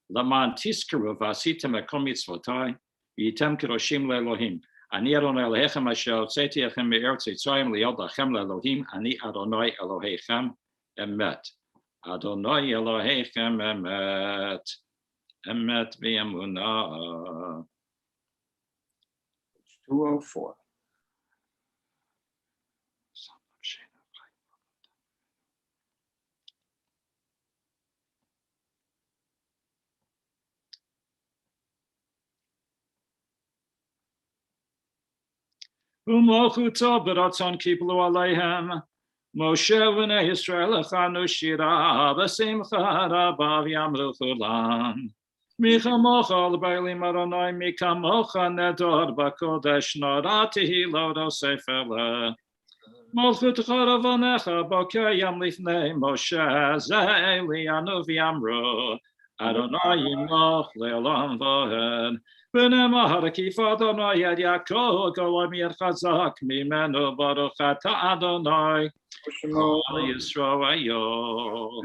Speaker 5: Laman tiskuru v'asitem et kol mitzvotai v'yitem kedoshim le'Elohim. Ani Adonai Elohechem asher hotzeti echem me'eretz Mitzrayim liod lachem le'Elohim. Ani Adonai Elohechem emet. Adonai Elohechem emet. Emet v'emunah.
Speaker 2: 204.
Speaker 5: U'malchuto b'ratzon kiplu aleihem. Moshe v'nei Yisrael echanu shira b'simcha rabba v'yamru chulam. Micha mocha l'bailim Adonai mika mocha nedor b'kodesh norati hilodo sefele. Malchut choravonecha bokeyam lifnei Moshe ze'elianu v'yamru Adonai Yimloch Le'olam V'ed. V'nemar Kifat Adonai Yad Yaakov Golem Yad Chazak Mimenu Baruch Ata Adonai Kol Yisrael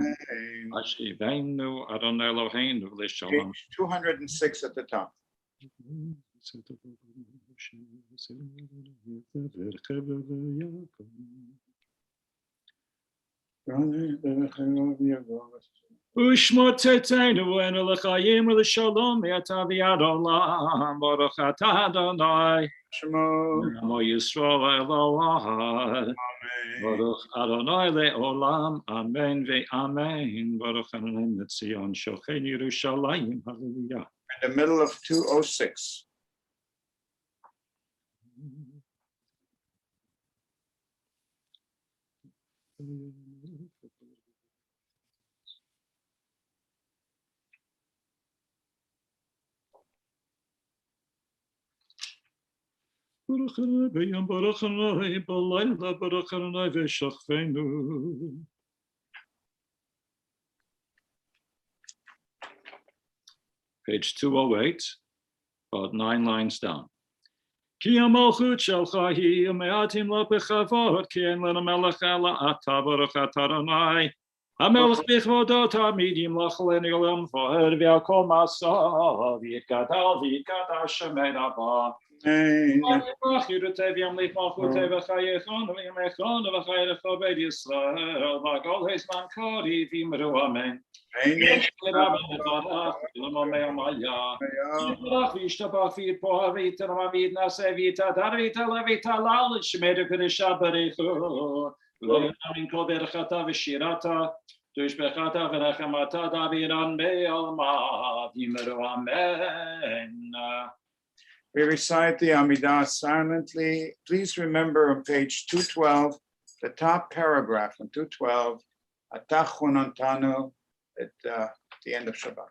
Speaker 5: Ashivenu Adonai Eloheinu L'Shalom.
Speaker 2: Page 206 at the top.
Speaker 5: Ushmot Tetenu and L'Chaim L'Shalom Yatavi Adonai Baruch Ata Adonai
Speaker 2: Shemo.
Speaker 5: Mo Yisrael Elohai Baruch Adonai Le'olam Amen Ve'amen Baruch Adonai Netzion Shochen Yerushalayim Hallelujah.
Speaker 2: In the middle of 206.
Speaker 5: Baruch Adonai B'yom Baruch Adonai B'layla Baruch Adonai V'shachvenu. Page 208, about 9 lines down. Ki amalchut shelcha hi me'atim lo b'chavod ki en lena melech ela ata baruch ata Adonai. Hamelech b'chvodot hamidim lachalenu olam v'od v'yakol masav v'yitgadal v'yitgadal shemen haba.
Speaker 2: Amen.
Speaker 5: V'yimach yirutev yamlich malchutev v'chayechon v'yimechon v'chayerecho b'ed Yisrael v'agol heizman kari v'imru amen.
Speaker 2: Amen. We recite the Amidah silently. Please remember on page 212, the top paragraph on 212, Atachon Antanu, at the end of Shabbat.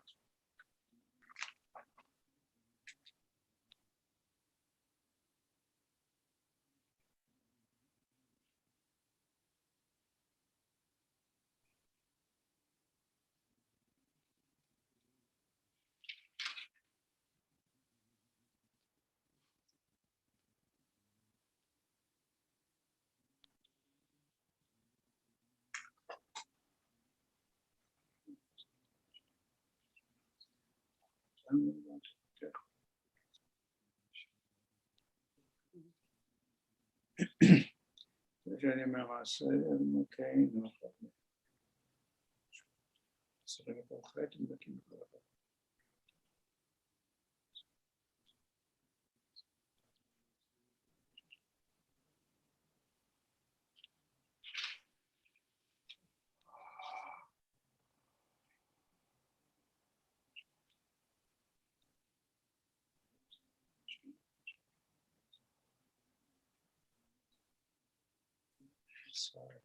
Speaker 2: Okay, no problem. Sorry.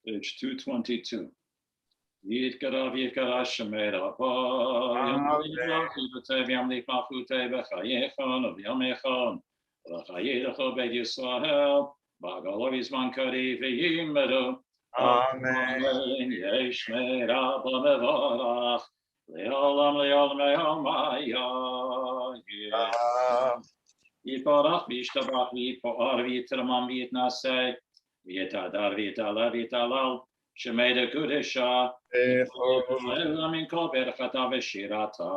Speaker 5: Page 222. Yitkara Yitkara Shemera Yamlik Mafute Bechayechon of Yamechon Rachayedacho Beg Yisrael Bagalovis Mankari Vyimeru
Speaker 2: Amen.
Speaker 5: Yeshmera Bamevarach Leolam Leolam Leolam Yiparach Vishtabach Vipar Vitramam Vitnase Vitadar Vitala Vitalal Shemeda Kudesha Min Kol Berchata Veshirata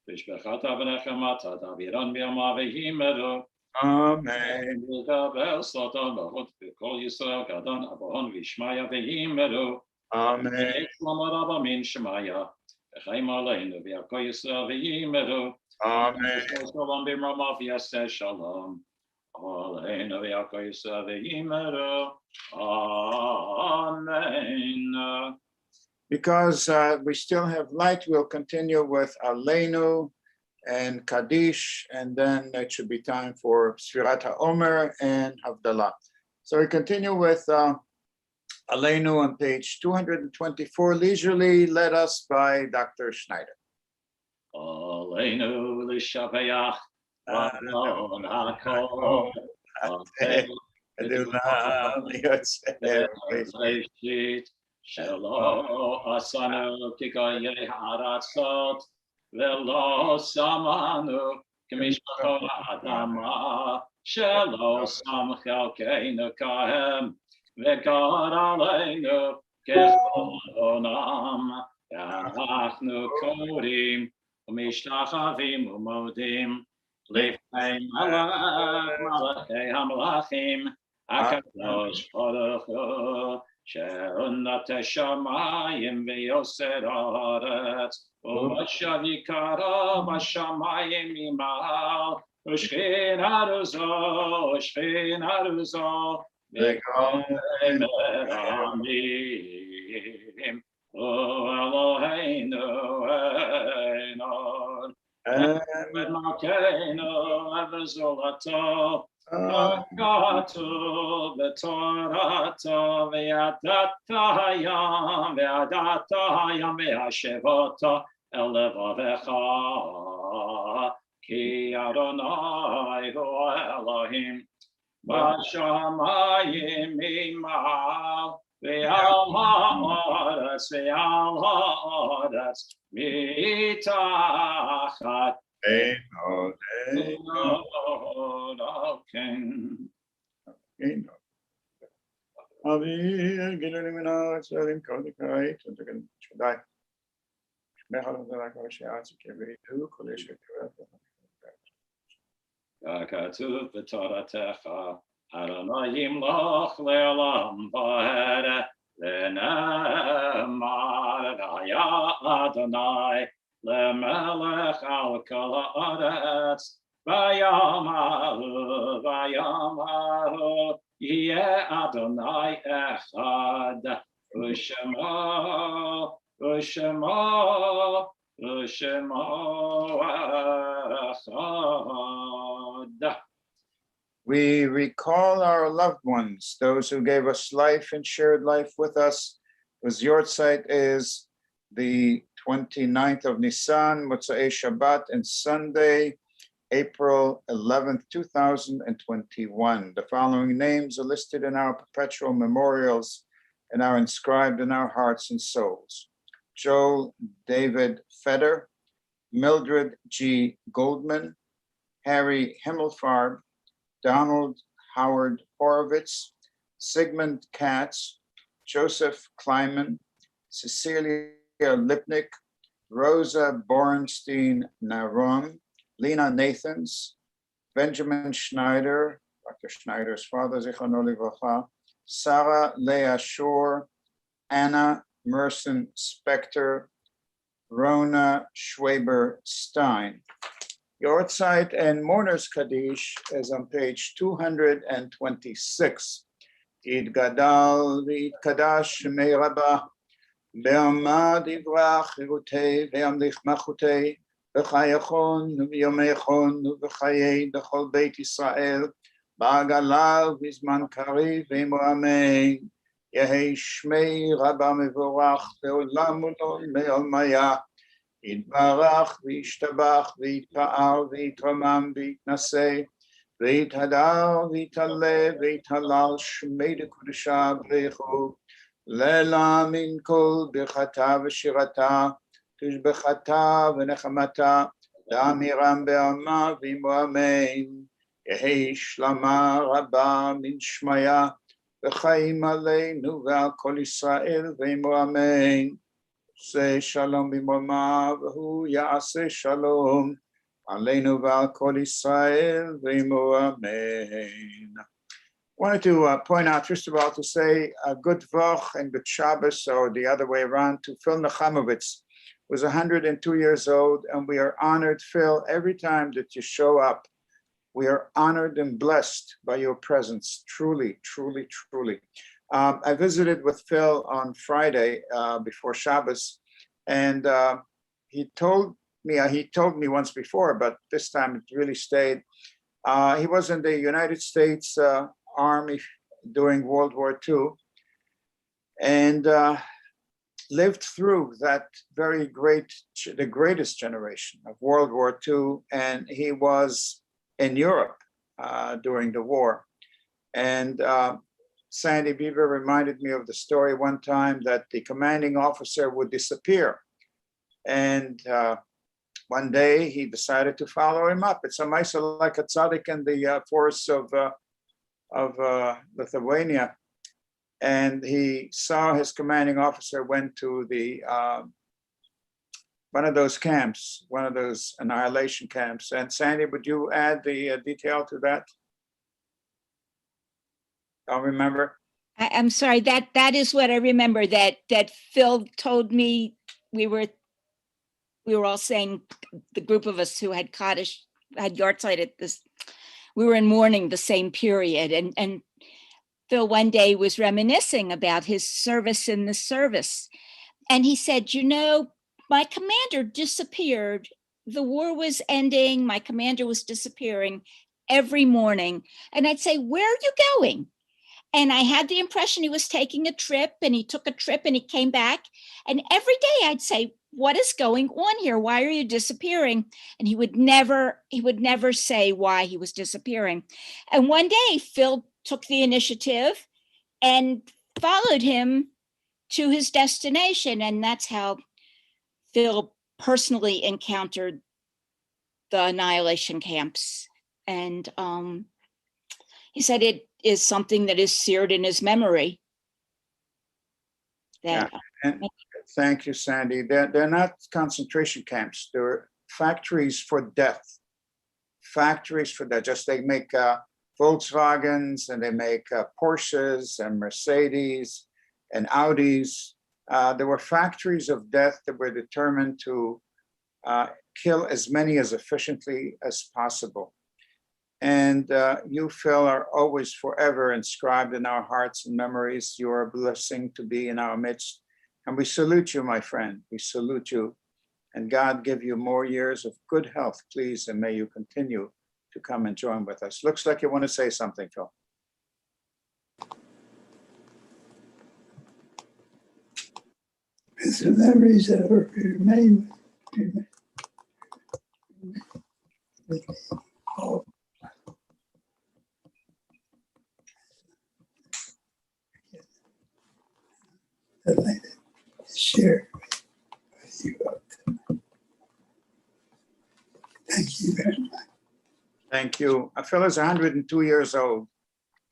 Speaker 5: Vishbechata Venechamata Daviran Biama Vehimeru
Speaker 2: Amen.
Speaker 5: Gabel Satan Bahut Kol Yisrael Gadan Abahon Vishmaya Vehimeru
Speaker 2: Amen.
Speaker 5: Lamaraba Min Shemaya Echaim Aleinu Viako Yisrael Vehimeru
Speaker 2: Amen.
Speaker 5: Shalom Bimrama Vyase Shalom Aleinu Viako Yisrael Vehimeru Amen.
Speaker 2: Because we still have light, we'll continue with Aleinu and Kaddish, and then it should be time for Sfirat HaOmer and Havdalah. So we continue with Aleinu on page 224, leisurely led us by Dr. Schneider.
Speaker 5: Aleinu l'shabeach Adon HaKol
Speaker 2: Adulam Yotzei
Speaker 5: Leishit Shelo Asanu Kikoyei Haratzot Velo Samanu Kemishpachot Adama Shelo Sam Chelkeinu Kahem Vekar Aleinu Kechonam Yachnu Korim Umishtachavim Umodim Lifnei Malach Malachei HaMalachim Akadosh Baruch Hu She'unat Shamayim V'yoser Haaretz U'mashav Yikara B'Shamayim Yimal U'shchin Haruzo V'gomer Amin Eloheinu Einon Malkeinu Evzolato Agatu V'Torato V'Yadatayam V'Ashevota Elevavecha Ki Adonai Hu Elohim B'Shamayim Imal Ve'al ha'aretz mitachat Einoken. Katuv b'toratecha Adonai yimloch le'olam va'ed le'nemar v'haya Adonai le'melech al kol ha'aretz v'yamahu yeh Adonai echad u'shemo echad.
Speaker 2: We recall our loved ones, those who gave us life and shared life with us, whose yortzeit is the 29th of Nisan, Motzei Shabbat, and Sunday, April 11th, 2021. The following names are listed in our perpetual memorials and are inscribed in our hearts and souls. Joel David Feder, Mildred G. Goldman, Harry Himmelfarb, Donald Howard Horowitz, Sigmund Katz, Joseph Kleiman, Cecilia Lipnick, Rosa Borenstein Naron, Lena Nathans, Benjamin Schneider, Dr. Schneider's father, Zichrono Livracha, Sarah Leah Shore, Anna Merson Spector, Rona Schwaber Stein. Yortzeit and Mourner's Kaddish is on page 226. Id Gadal Vid Kadash Mei Rabba Be'amad Ivrach Irutei Ve'amlich Machutei בחייכון וביומייכון ובחיי לכל בית ישראל, בעגלה ובזמן קריב ואמו אמן. יהי שמי רבה מבורך לעולם ולעולם לעולמיה. יתברך וישתבח ויתפאר ויתרומם ויתנשא ויתהדר ויתעלה ויתהלל שמי לקודשה בריחו. לילה מן כל ברכתה ושירתה, תשבחתה ונחמתה, לאמירם בעלמה ועמו אמן. יהי שלמה רבה מן שמיה, וחיים עלינו ועל כל ישראל ועמו אמן. עושה שלום במרומיו, והוא יעשה שלום עלינו ועל כל ישראל ועמו אמן. Wanted to point out, first of all, to say a good Vach and good Shabbos, or the other way around, to Phil Nechamovitz, who was 102 years old, and we are honored, Phil, every time that you show up. We are honored and blessed by your presence, truly, truly, truly. I visited with Phil on Friday before Shabbos, and he told me once before, but this time it really stayed. He was in the United States Army during World War II, and lived through that the greatest generation of World War II, and he was in Europe during the war. And Sandy Beaver reminded me of the story one time that the commanding officer would disappear, and one day he decided to follow him up. It's a Maisa like a tzaddik in the forests of Lithuania, and he saw his commanding officer went to the one of those camps, one of those annihilation camps. And Sandy, would you add the detail to that? Don't remember.
Speaker 6: I'm sorry, that is what I remember, that Phil told me. We were all saying, the group of us who had Kaddish, had Yortzeit at this, we were in mourning the same period. And Phil one day was reminiscing about his service in the service. And he said, my commander disappeared. The war was ending. My commander was disappearing every morning. And I'd say, where are you going? And I had the impression he was taking a trip, and he took a trip and he came back. And every day I'd say, what is going on here? Why are you disappearing? And he would never say why he was disappearing. And one day Phil took the initiative and followed him to his destination. And that's how Phil personally encountered the annihilation camps. And he said it is something that is seared in his memory. That,
Speaker 2: and thank you, Sandy. They're not concentration camps. They're factories for death. Factories for death. Just they make Volkswagens, and they make Porsches and Mercedes and Audis. There were factories of death that were determined to kill as many as efficiently as possible. And you, Phil, are always forever inscribed in our hearts and memories. You are a blessing to be in our midst. And we salute you, my friend. We salute you. And God give you more years of good health, please. And may you continue to come and join with us. Looks like you want to say something, Phil.
Speaker 10: It's the memories that remain with me. Oh. I'd like to share with you. Thank you very much.
Speaker 2: Thank you. Phil is 102 years old.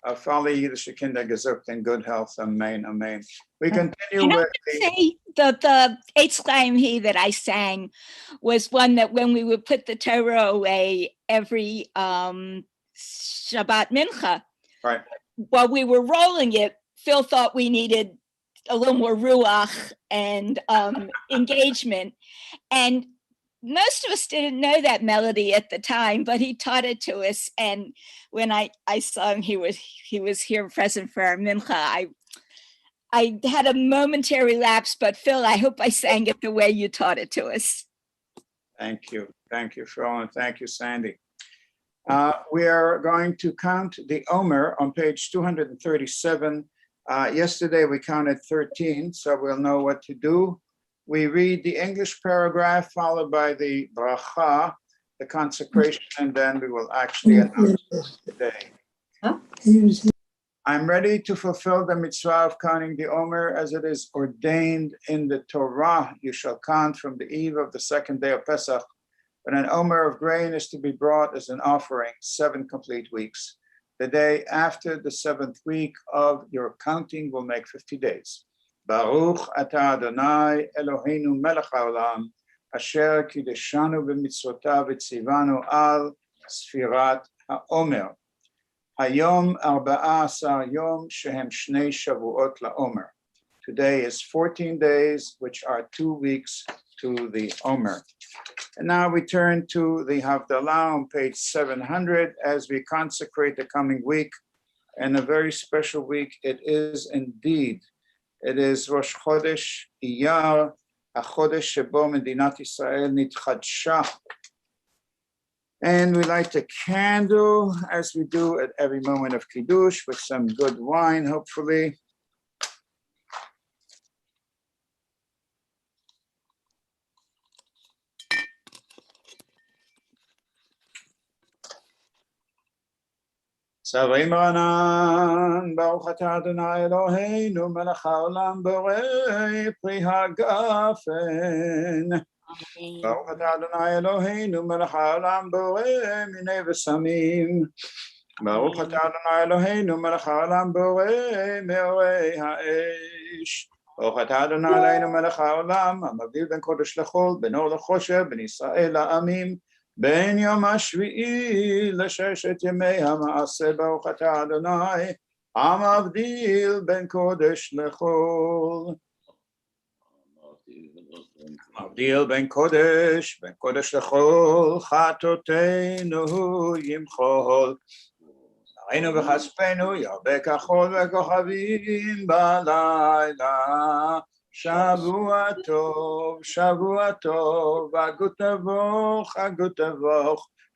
Speaker 2: Alle jüdische Kinder gesucht in good health. Amen, amen. We continue with
Speaker 6: the Eitz Chaim He that I sang was one that when we would put the Torah away every Shabbat Mincha,
Speaker 2: right,
Speaker 6: while we were rolling it, Phil thought we needed a little more ruach and engagement. And most of us didn't know that melody at the time, but he taught it to us. And when I saw him, he was here present for our mincha. I had a momentary lapse, but Phil, I hope I sang it the way you taught it to us.
Speaker 2: Thank you. Thank you, Phil, and thank you, Sandy. We are going to count the Omer on page 237. Yesterday, we counted 13, so we'll know what to do. We read the English paragraph followed by the bracha, the consecration, and then we will actually announce today. I'm ready to fulfill the mitzvah of counting the Omer as it is ordained in the Torah. You shall count from the eve of the second day of Pesach, when an Omer of grain is to be brought as an offering, 7 complete weeks. The day after the 7th week of your counting will make 50 days. Baruch atah Adonai Eloheinu melech haolam, asher kideshanu b'mitzvotav v'tzivanu al sfirat haomer. Hayom 14 yom shehem shnei shavuot laomer. Today is 14 days, which are 2 weeks to the Omer. And now we turn to the Havdalah on page 700 as we consecrate the coming week. And a very special week it is indeed. It is Rosh Chodesh Iyar, HaChodesh Shebo Medinat Yisrael Nitchadsha. And we light a candle as we do at every moment of Kiddush with some good wine, hopefully. Savim Ranan, Baruch atah Adonai Eloheinu melech haolam borei pri hagafen. Baruch atah Adonai Eloheinu melech haolam borei minei v'samim. Baruch atah Adonai Eloheinu melech haolam borei meorei ha'esh. Baruch atah Adonai Eloheinu melech haolam hamavdil ben kodesh lechol, ben or lechoshev, ben Yisrael la'amim. בין יום השביעי לששת ימי המעשה ברוך אתה אדוני המבדיל בין קודש לחול. מבדיל בין קודש לחול, חטאותינו ימחול. זרענו וכספנו ירבה כחול וכוכבים בלילה. שבוע טוב, הגות תבוך,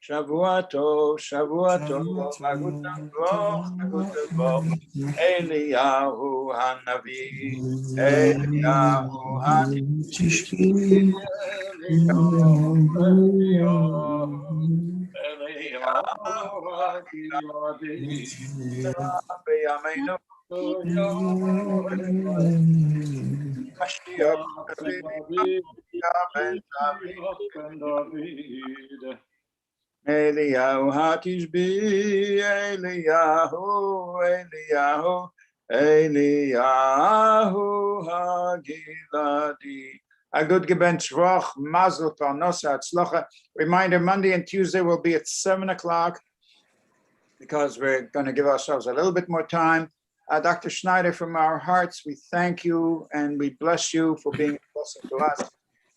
Speaker 2: שבוע טוב, הגות תבוך, אליהו הנביא, בימינו Mashiach ben David. Eliyahu hatishbi, Eliyahu hagiladi. A good gebench roch, mazel parnosa atzlocha. Reminder, Monday and Tuesday will be at 7 o'clock because we're going to give ourselves a little bit more time. Dr. Schneider, from our hearts, we thank you and we bless you for being a blessing to us.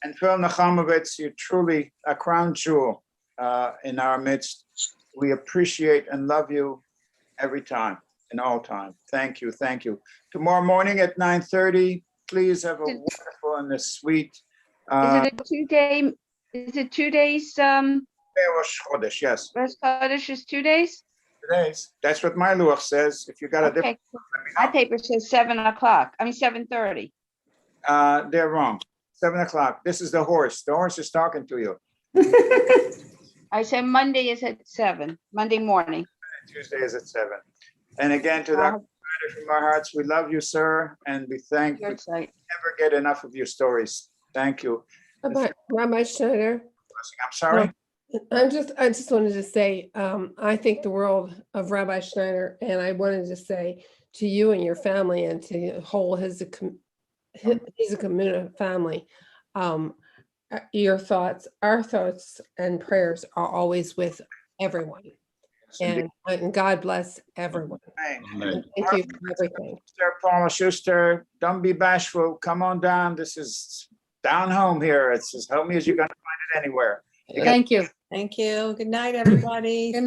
Speaker 2: And Phil Nachamovitz, you're truly a crown jewel in our midst. We appreciate and love you every time, in all time. Thank you, thank you. Tomorrow morning at 9:30, please have a wonderful and a sweet.
Speaker 11: Is it a 2 day? Is it 2 days?
Speaker 2: Rosh Chodesh, yes.
Speaker 11: Rosh Chodesh is 2 days?
Speaker 2: 2 days. That's what my luach says. If you got a different,
Speaker 11: my paper says 7 o'clock. I mean 7:30.
Speaker 2: They're wrong. 7 o'clock. This is the horse. The horse is talking to you.
Speaker 11: I said Monday is at 7. Monday morning.
Speaker 2: Tuesday is at 7. And again, to Dr. Schneider, from our hearts, we love you, sir, and we thank you. Never get enough of your stories. Thank you.
Speaker 12: Rabbi Schneider.
Speaker 2: I'm sorry.
Speaker 12: I just wanted to say, I think the world of Rabbi Schneider, and I wanted to say to you and your family and to the whole Chizuk Amuno family, your thoughts, our thoughts and prayers are always with everyone. And God bless everyone. And thank you for everything.
Speaker 2: Mr. Paula Schuster, don't be bashful. Come on down. This is down home here. It's as homey as you're going to find it anywhere.
Speaker 9: Thank you.
Speaker 13: Thank you. Good night, everybody.